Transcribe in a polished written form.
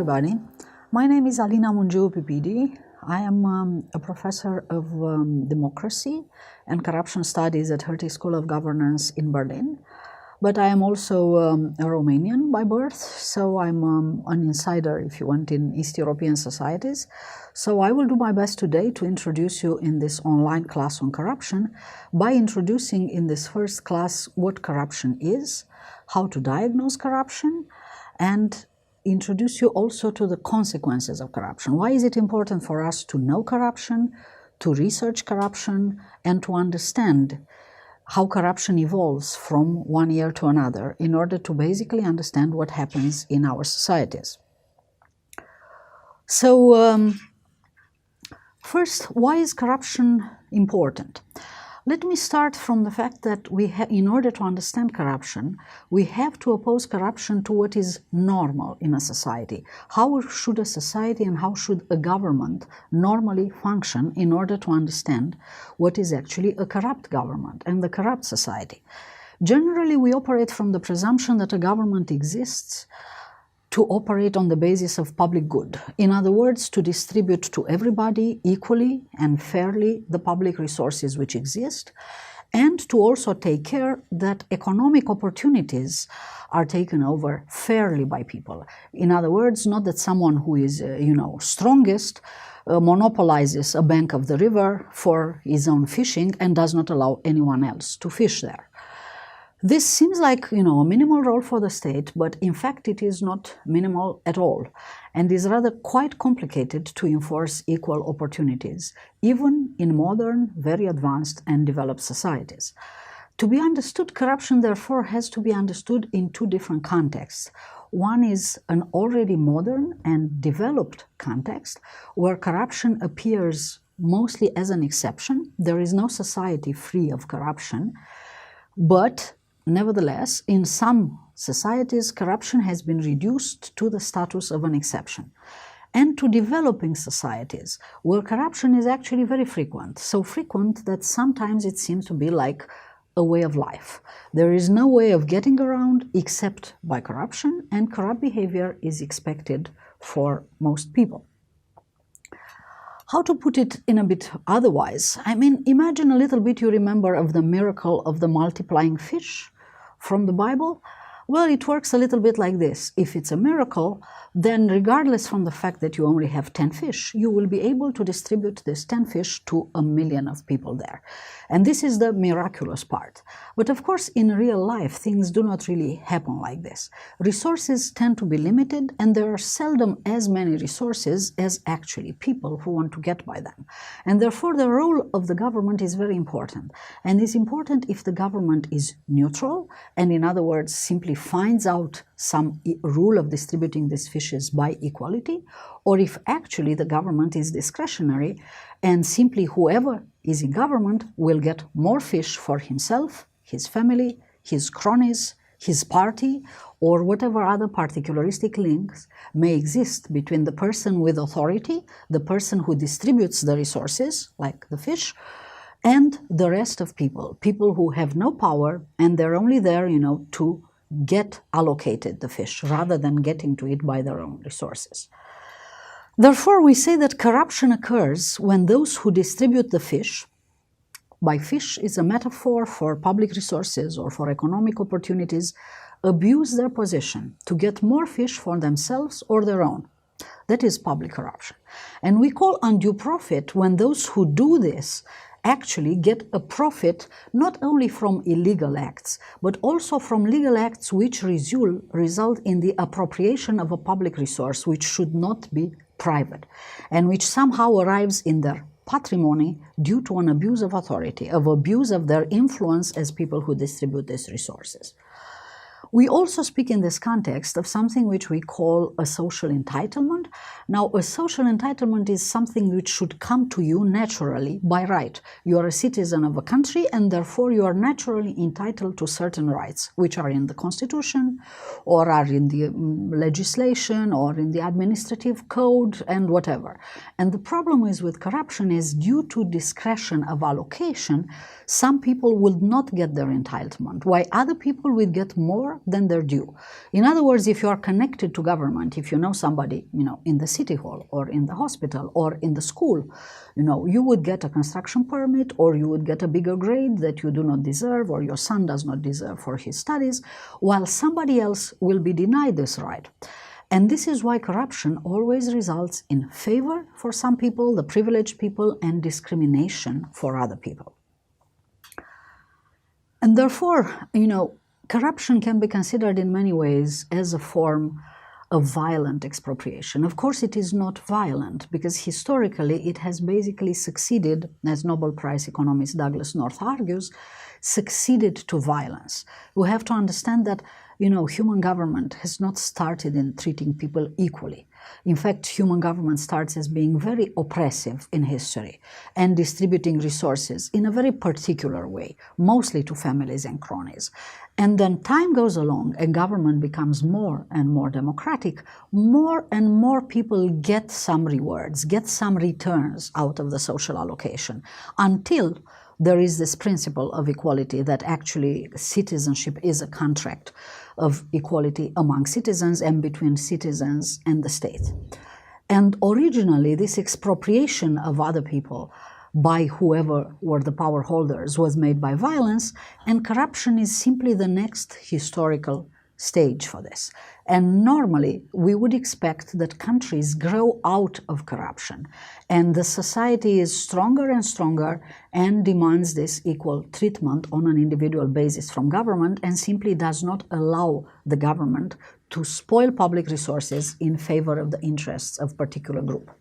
everybody. My name is Alina Mungiu-Pipidi. I am a professor of democracy and corruption studies at Hertie School of Governance in Berlin. But I am also a Romanian by birth, so I'm an insider, if you want, in East European societies. So I will do my best today to introduce you in this online class on corruption by introducing in this first class what corruption is, how to diagnose corruption, and introduce you also to the consequences of corruption. Why is it important for us to know corruption, to research corruption, and to understand how corruption evolves from one year to another in order to basically understand what happens in our societies. So, first, why is corruption important? Let me start from the fact that in order to understand corruption, we have to oppose corruption to what is normal in a society. How should a society and how should a government normally function in order to understand what is actually a corrupt government and the corrupt society? Generally, we operate from the presumption that a government exists to operate on the basis of public good. In other words, to distribute to everybody equally and fairly the public resources which exist, and to also take care that economic opportunities are taken over fairly by people. In other words, not that someone who is, strongest monopolizes a bank of the river for his own fishing and does not allow anyone else to fish there. This seems like, a minimal role for the state, but in fact it is not minimal at all, and is rather quite complicated to enforce equal opportunities, even in modern, very advanced and developed societies. To be understood, corruption therefore has to be understood in two different contexts. One is an already modern and developed context, where corruption appears mostly as an exception. There is no society free of corruption, but nevertheless, in some societies, corruption has been reduced to the status of an exception. And to developing societies, where corruption is actually very frequent, so frequent that sometimes it seems to be like a way of life. There is no way of getting around except by corruption, and corrupt behavior is expected for most people. How to put it in a bit otherwise? Imagine a little bit you remember of the miracle of the multiplying fish from the Bible. Well, it works a little bit like this. If it's a miracle, then regardless from the fact that you only have 10 fish, you will be able to distribute this 10 fish to 1 million of people there. And this is the miraculous part. But of course, in real life, things do not really happen like this. Resources tend to be limited, and there are seldom as many resources as actually people who want to get by them. And therefore, the role of the government is very important. And is important if the government is neutral, and in other words, simply finds out some rule of distributing these fishes by equality, or if actually the government is discretionary and simply whoever is in government will get more fish for himself, his family, his cronies, his party, or whatever other particularistic links may exist between the person with authority, the person who distributes the resources, like the fish, and the rest of people who have no power and they're only there, to get allocated the fish rather than getting to it by their own resources. Therefore, we say that corruption occurs when those who distribute the fish, by fish is a metaphor for public resources or for economic opportunities, abuse their position to get more fish for themselves or their own. That is public corruption. And we call undue profit when those who do this actually get a profit not only from illegal acts, but also from legal acts which result in the appropriation of a public resource which should not be private, and which somehow arrives in their patrimony due to an abuse of authority, of abuse of their influence as people who distribute these resources. We also speak in this context of something which we call a social entitlement. Now, a social entitlement is something which should come to you naturally by right. You are a citizen of a country and therefore you are naturally entitled to certain rights, which are in the Constitution or are in the legislation or in the administrative code and whatever. And the problem is with corruption is due to discretion of allocation, some people will not get their entitlement, while other people will get more more than their due. In other words, if you are connected to government, if you know somebody, in the city hall or in the hospital or in the school, you would get a construction permit, or you would get a bigger grade that you do not deserve or your son does not deserve for his studies, while somebody else will be denied this right. And this is why corruption always results in favor for some people, the privileged people, and discrimination for other people. And therefore, corruption can be considered in many ways as a form of violent expropriation. Of course, it is not violent, because historically it has basically succeeded, as Nobel Prize economist Douglas North argues, succeeded to violence. We have to understand that human government has not started in treating people equally. In fact, human government starts as being very oppressive in history and distributing resources in a very particular way, mostly to families and cronies. And then time goes along and government becomes more and more democratic. More and more people get some rewards, get some returns out of the social allocation, until there is this principle of equality, that actually citizenship is a contract of equality among citizens and between citizens and the state. And originally, this expropriation of other people by whoever were the power holders was made by violence, and corruption is simply the next historical stage for this. And normally, we would expect that countries grow out of corruption, and the society is stronger and stronger and demands this equal treatment on an individual basis from government, and simply does not allow the government to spoil public resources in favor of the interests of a particular group.